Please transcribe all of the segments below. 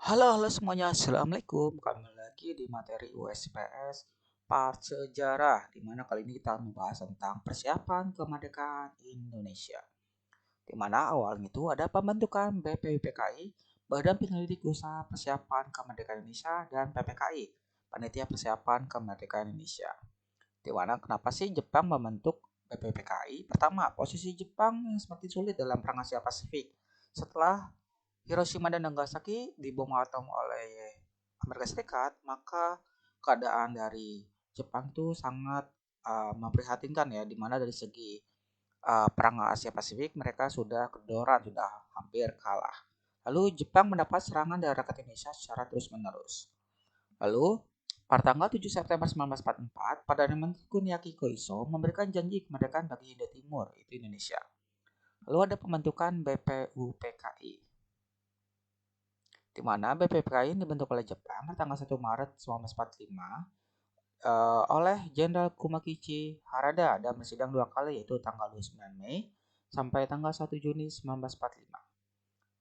Halo semuanya, Assalamualaikum. Kembali lagi di materi USPS part sejarah, di mana kali ini kita membahas tentang persiapan kemerdekaan Indonesia. Di mana awalnya itu ada pembentukan BPUPKI, Badan Penyelidik Usaha Persiapan Kemerdekaan Indonesia, dan PPKI, Panitia Persiapan Kemerdekaan Indonesia. Di mana kenapa sih Jepang membentuk BPUPKI? Pertama, posisi Jepang yang semakin sulit dalam Perang Asia Pasifik. Setelah Hiroshima dan Nagasaki dibom atom oleh Amerika Serikat, maka keadaan dari Jepang itu sangat memprihatinkan ya, dimana dari segi perang Asia Pasifik mereka sudah kedoran, sudah hampir kalah. Lalu Jepang mendapat serangan dari rakyat Indonesia secara terus-menerus. Lalu pada tanggal 7 September 1944, Perdana Menteri Kuniaki Koiso memberikan janji kemerdekaan bagi Indo Timur, itu Indonesia. Lalu ada pembentukan BPUPKI, di mana BPPKI dibentuk oleh Jepang pada tanggal 1 Maret 1945 oleh Jenderal Kumakichi Harada dan bersidang dua kali, yaitu tanggal 29 Mei sampai tanggal 1 Juni 1945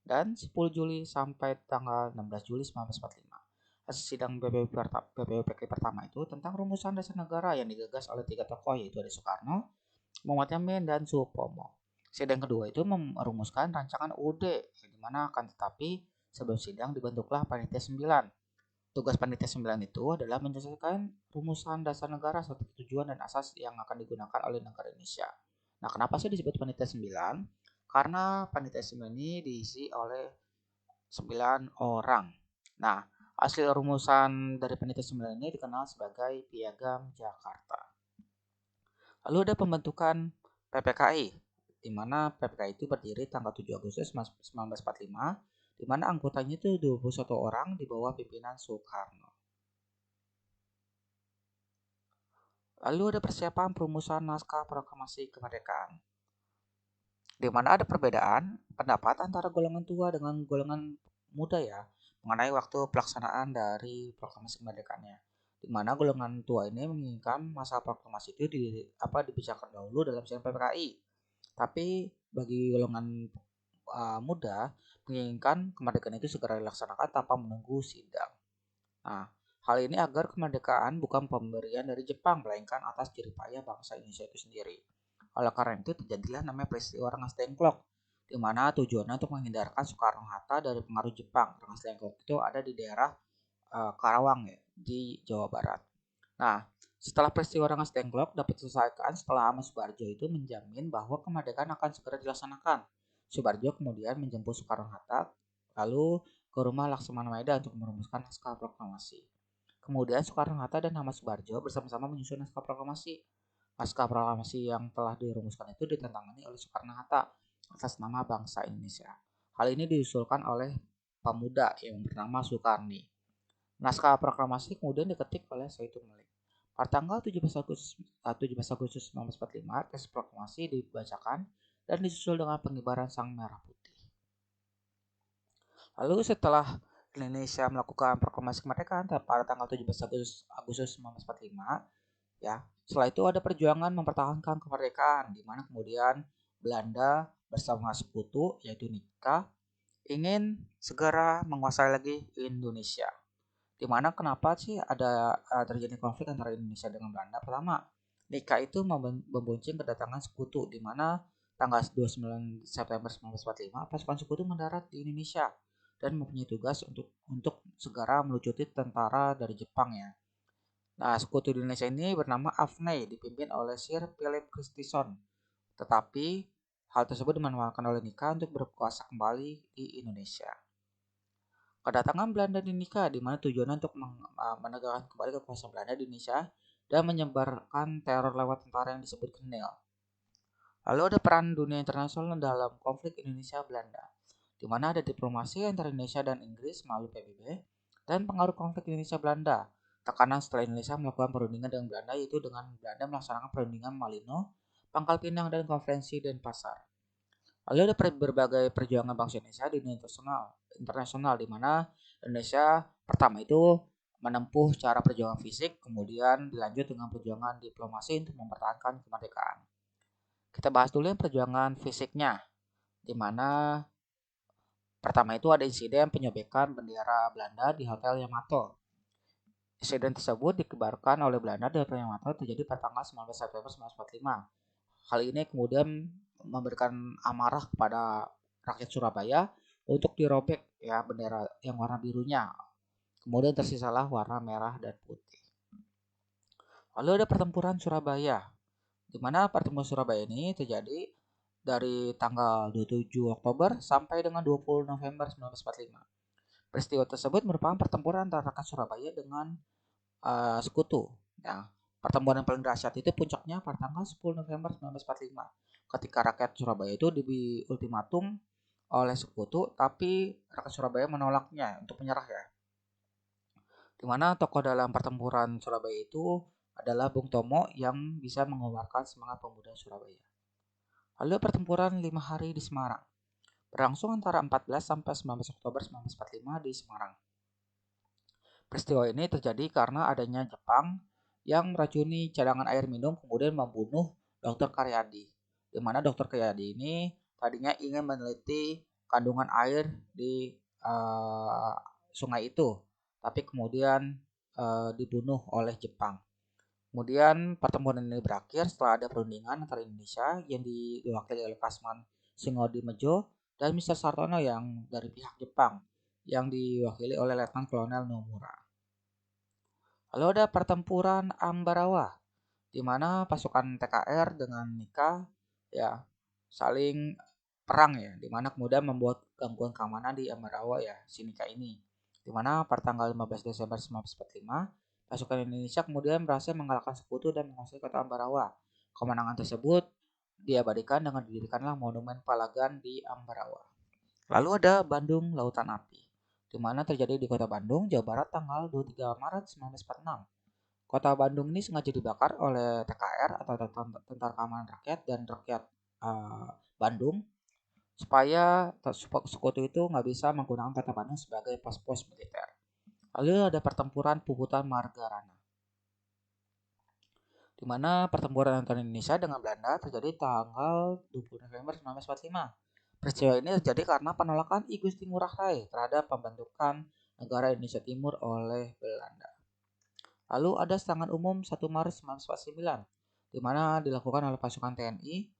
dan 10 Juli sampai tanggal 16 Juli 1945. Hasil sidang BPUPKI pertama itu tentang rumusan dasar negara yang digagas oleh tiga tokoh, yaitu ada Soekarno, Muhammad Yamin, dan Supomo. Sidang kedua itu merumuskan rancangan UUD, di mana akan tetapi sebelum sidang dibentuklah Panitia 9. Tugas Panitia 9 itu adalah menyelesaikan rumusan dasar negara seperti tujuan dan asas yang akan digunakan oleh negara Indonesia. Nah, kenapa sih disebut Panitia 9? Karena Panitia 9 ini diisi oleh 9 orang. Nah, hasil rumusan dari Panitia 9 ini dikenal sebagai Piagam Jakarta. Lalu ada pembentukan PPKI, di mana PPKI itu berdiri tanggal 7 Agustus 1945, di mana anggotanya itu 21 orang di bawah pimpinan Soekarno. Lalu ada persiapan perumusan naskah proklamasi kemerdekaan, di mana ada perbedaan pendapat antara golongan tua dengan golongan muda ya, mengenai waktu pelaksanaan dari proklamasi kemerdekaannya. Di mana golongan tua ini menginginkan masa proklamasi itu dibicarakan dahulu dalam sidang PPKI. Tapi bagi golongan muda menginginkan kemerdekaan itu segera dilaksanakan tanpa menunggu sidang. Nah, hal ini agar kemerdekaan bukan pemberian dari Jepang, melainkan atas jeripaya bangsa Indonesia itu sendiri. Oleh karena itu terjadilah namanya peristiwa Rengas Dengklok, di mana tujuannya untuk menghindarkan Soekarno-Hatta dari pengaruh Jepang. Rengas Dengklok itu ada di daerah Karawang ya, di Jawa Barat. Nah, setelah peristiwa Rengas Dengklok dapat diselesaikan setelah Ahmad Subarjo itu menjamin bahwa kemerdekaan akan segera dilaksanakan. Subarjo kemudian menjemput Soekarno-Hatta lalu ke rumah Laksamana Maeda untuk merumuskan naskah proklamasi. Kemudian Soekarno-Hatta dan Ahmad Subarjo bersama-sama menyusun naskah proklamasi. Naskah proklamasi yang telah dirumuskan itu ditandatangani oleh Soekarno-Hatta atas nama bangsa Indonesia. Hal ini diusulkan oleh pemuda yang bernama Soekarni. Naskah proklamasi kemudian diketik oleh Saidul Malik. Pada tanggal 17 Agustus 1945, teks proklamasi dibacakan dan disusul dengan pengibaran sang merah putih. Lalu setelah Indonesia melakukan proklamasi kemerdekaan pada tanggal 17 Agustus 1945, ya, setelah itu ada perjuangan mempertahankan kemerdekaan, di mana kemudian Belanda bersama sekutu yaitu Nika ingin segera menguasai lagi Indonesia. Di mana kenapa sih ada terjadi konflik antara Indonesia dengan Belanda? Pertama, Nika itu membonceng kedatangan sekutu, di mana tanggal 29 September 1945 pasukan sekutu mendarat di Indonesia dan mempunyai tugas untuk segera melucuti tentara dari Jepang ya. Nah, sekutu di Indonesia ini bernama AFNEI, dipimpin oleh Sir Philip Christison. Tetapi hal tersebut dimanfaatkan oleh Nika untuk berkuasa kembali di Indonesia. Kedatangan Belanda di Nika di mana tujuannya untuk menegakkan kembali kekuasaan Belanda di Indonesia dan menyebarkan teror lewat tentara yang disebut Kenil. Lalu ada peran dunia internasional dalam konflik Indonesia-Belanda, di mana ada diplomasi antara Indonesia dan Inggris melalui PBB dan pengaruh konflik Indonesia-Belanda. Tekanan setelah Indonesia melakukan perundingan dengan Belanda yaitu dengan Belanda melaksanakan perundingan Malino, Pangkal Pinang, dan Konferensi Denpasar. Lalu ada berbagai perjuangan bangsa Indonesia di dunia internasional di mana Indonesia pertama itu menempuh cara perjuangan fisik, kemudian dilanjut dengan perjuangan diplomasi untuk mempertahankan kemerdekaan. Kita bahas dulu yang perjuangan fisiknya, di mana Pertama itu ada insiden penyobekan bendera Belanda di Hotel Yamato. Insiden tersebut dikebarkan oleh Belanda di Hotel Yamato terjadi pada tanggal 19 September 1945. Hal ini kemudian memberikan amarah kepada rakyat Surabaya untuk dirobek ya bendera yang warna birunya. Kemudian tersisalah warna merah dan putih. Lalu ada pertempuran Surabaya, di mana pertempuran Surabaya ini terjadi dari tanggal 27 Oktober sampai dengan 20 November 1945. Peristiwa tersebut merupakan pertempuran antara rakyat Surabaya dengan sekutu. Ya, pertempuran yang paling dahsyat itu puncaknya pada tanggal 10 November 1945, ketika rakyat Surabaya itu diberi ultimatum oleh sekutu, tapi rakyat Surabaya menolaknya untuk menyerah ya. Di mana tokoh dalam pertempuran Surabaya itu adalah Bung Tomo yang bisa mengeluarkan semangat pemuda Surabaya. Lalu pertempuran 5 hari di Semarang, berlangsung antara 14 sampai 19 Oktober 1945 di Semarang. Peristiwa ini terjadi karena adanya Jepang yang meracuni cadangan air minum kemudian membunuh Dr. Karyadi. Di mana Dr. Karyadi ini tadinya ingin meneliti kandungan air di sungai itu, tapi kemudian dibunuh oleh Jepang. Kemudian pertempuran ini berakhir setelah ada perundingan antara Indonesia yang diwakili oleh Kasman Singodimejo dan Mr. Sartono yang dari pihak Jepang yang diwakili oleh Letnan Kolonel Nomura. Lalu ada pertempuran Ambarawa, di mana pasukan TKR dengan Nika ya saling perang ya, di mana kemudian membuat gangguan keamanan di Ambarawa ya, si Nika ini. Di mana pada tanggal 15 Desember 1945, pasukan Indonesia kemudian berhasil mengalahkan sekutu dan menguasai kota Ambarawa. Kemenangan tersebut diabadikan dengan didirikanlah monumen Palagan di Ambarawa. Lalu ada Bandung Lautan Api, di mana terjadi di Kota Bandung, Jawa Barat tanggal 23 Maret 1946. Kota Bandung ini sengaja dibakar oleh TKR atau Tentara Keamanan Rakyat dan rakyat Bandung supaya sekutu itu nggak bisa menggunakan Kota Bandung sebagai pos-pos militer. Lalu ada pertempuran Puputan Margarana, di mana pertempuran antara Indonesia dengan Belanda terjadi tanggal 20 November 1945. Peristiwa ini terjadi karena penolakan I Gusti Ngurah Rai terhadap pembentukan negara Indonesia Timur oleh Belanda. Lalu ada serangan umum 1 Maret 1949, di mana dilakukan oleh pasukan TNI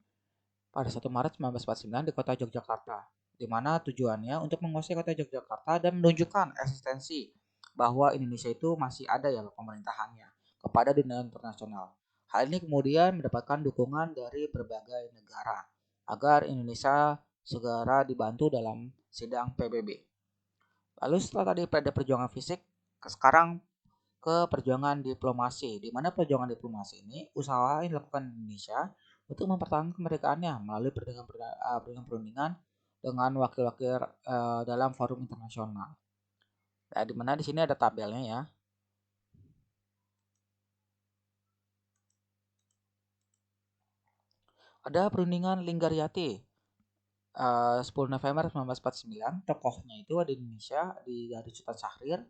pada 1 Maret 1949 di kota Yogyakarta, di mana tujuannya untuk menguasai kota Yogyakarta dan menunjukkan eksistensi bahwa Indonesia itu masih ada ya pemerintahannya kepada dunia internasional. Hal ini kemudian mendapatkan dukungan dari berbagai negara agar Indonesia segera dibantu dalam sidang PBB. Lalu setelah tadi pada perjuangan fisik, sekarang ke perjuangan diplomasi, di mana perjuangan diplomasi ini usaha yang dilakukan Indonesia untuk mempertahankan kemerdekaannya melalui perundingan dengan wakil-wakil dalam forum internasional. Nah, di mana di sini ada tabelnya ya. Ada perundingan Linggarjati 10 November 1949, tokohnya itu ada Indonesia dari Sultan Syahrir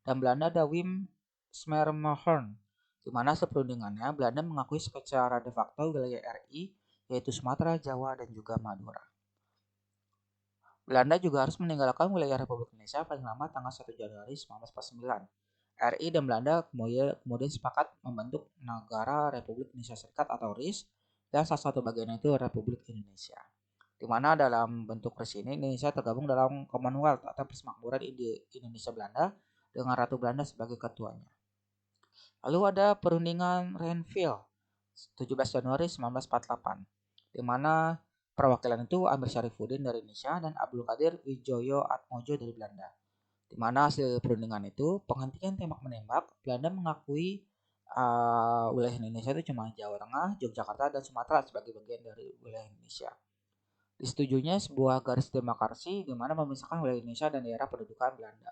dan Belanda ada Wim Smermelhorn, di mana seperundingannya Belanda mengakui secara de facto wilayah RI yaitu Sumatera, Jawa, dan juga Madura. Belanda juga harus meninggalkan wilayah Republik Indonesia paling lama tanggal 1 Januari 1949. RI dan Belanda kemudian sepakat membentuk negara Republik Indonesia Serikat atau RIS dan salah satu bagian itu Republik Indonesia. Di mana dalam bentuk RIS ini Indonesia tergabung dalam Commonwealth atau Persemakmuran Indonesia Belanda dengan Ratu Belanda sebagai ketuanya. Lalu ada perundingan Renville 17 Januari 1948, di mana perwakilan itu Amir Syarifuddin dari Indonesia dan Abdul Qadir Wijoyo Atmojo dari Belanda. Di mana hasil perundingan itu penghentian tembak-menembak, Belanda mengakui wilayah Indonesia itu cuma Jawa Tengah, Yogyakarta, dan Sumatera sebagai bagian dari wilayah Indonesia. Disetujuinya sebuah garis demarkasi di mana memisahkan wilayah Indonesia dan daerah pendudukan Belanda.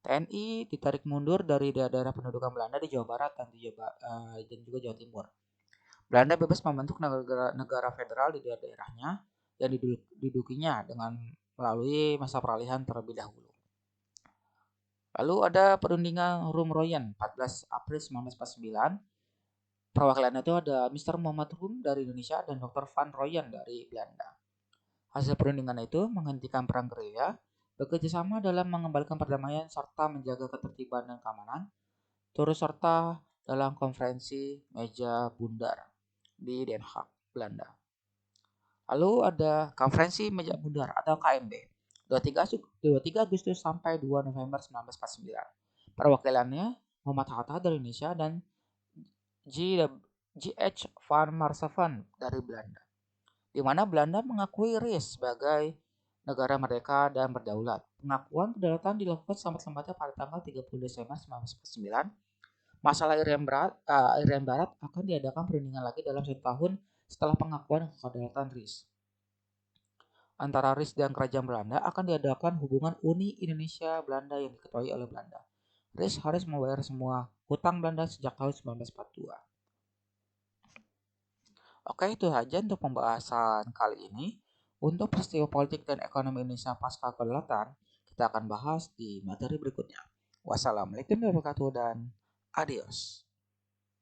TNI ditarik mundur dari daerah pendudukan Belanda di Jawa Barat dan juga Jawa Timur. Belanda bebas membentuk negara federal di daerahnya dan didudukinya dengan melalui masa peralihan terlebih dahulu. Lalu ada perundingan Rum-Royen 14 April 1949. Perwakilan itu ada Mr. Muhammad Rum dari Indonesia dan Dr. Van Royen dari Belanda. Hasil perundingan itu menghentikan perang gerilya, bekerja sama dalam mengembalikan perdamaian serta menjaga ketertiban dan keamanan, turut serta dalam konferensi meja bundar di Den Haag, Belanda. Lalu ada konferensi meja bundar atau KMB 23 Agustus sampai 2 November 1949. Perwakilannya Muhammad Hatta dari Indonesia dan G.H. van Marshaven dari Belanda, di mana Belanda mengakui RIS sebagai negara merdeka dan berdaulat. Pengakuan kedaulatan dilakukan selambat-lambatnya pada tanggal 30 Desember 1949. Masalah Irian Barat akan diadakan perundingan lagi dalam 1 tahun setelah pengakuan kedaulatan RIS. Antara RIS dan Kerajaan Belanda akan diadakan hubungan Uni Indonesia-Belanda yang diketuai oleh Belanda. RIS harus membayar semua hutang Belanda sejak tahun 1942. Oke, itu saja untuk pembahasan kali ini. Untuk peristiwa politik dan ekonomi Indonesia pasca kedaulatan, kita akan bahas di materi berikutnya. Wassalamualaikum warahmatullahi wabarakatuh dan adios.